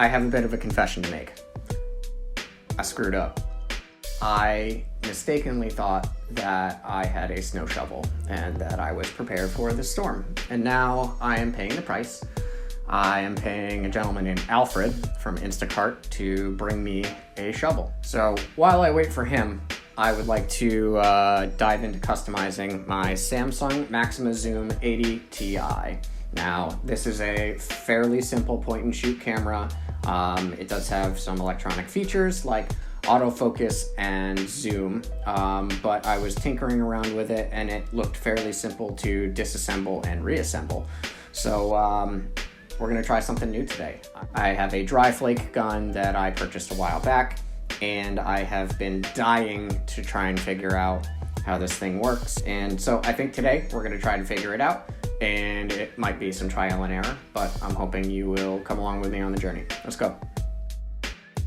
I have a bit of a confession to make. I screwed up. I mistakenly thought that I had a snow shovel and that I was prepared for the storm. And now I am paying the price. I am paying a gentleman named Alfred from Instacart to bring me a shovel. So while I wait for him, I would like to dive into customizing my Samsung Maxima Zoom 80 Ti. Now, this is a fairly simple point and shoot camera. It does have some electronic features like autofocus and zoom, but I was tinkering around with it and it looked fairly simple to disassemble and reassemble. So we're gonna try something new today. I have a dry flake gun that I purchased a while back, and I have been dying to try and figure out how this thing works. And so I think today we're gonna try to figure it out, and it might be some trial and error, but I'm hoping you will come along with me on the journey. Let's go.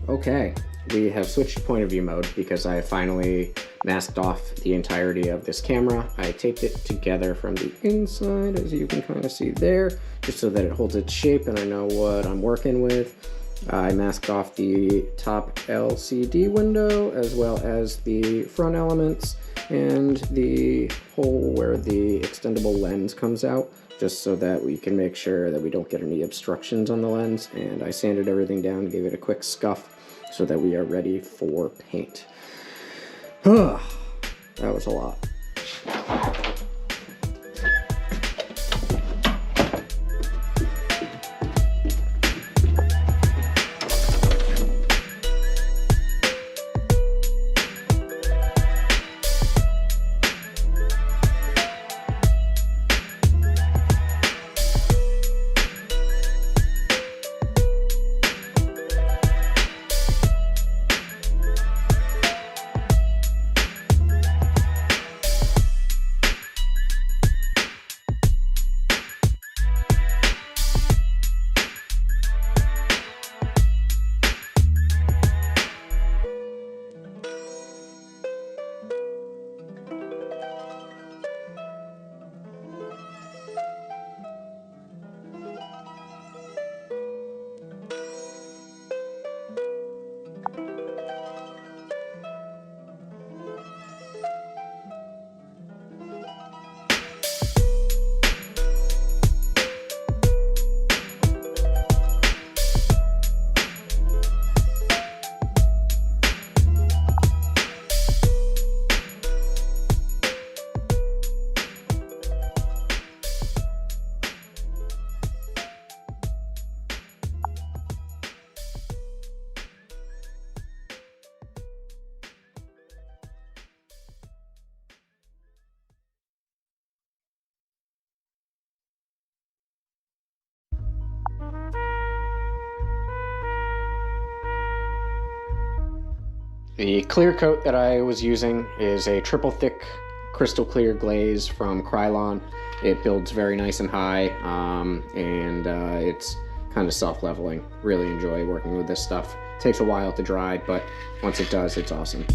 Okay, we have switched to point of view mode because I finally masked off the entirety of this camera. I taped it together from the inside, as you can kind of see there, just so that it holds its shape and I know what I'm working with. I masked off the top LCD window as well as the front elements and the hole where the extendable lens comes out, just so that we can make sure that we don't get any obstructions on the lens. And I sanded everything down, gave it a quick scuff so that we are ready for paint. That was a lot. The clear coat that I was using is a triple thick crystal clear glaze from Krylon. It builds very nice and high, and it's kind of self-leveling. Really enjoy working with this stuff. It takes a while to dry, but once it does, it's awesome.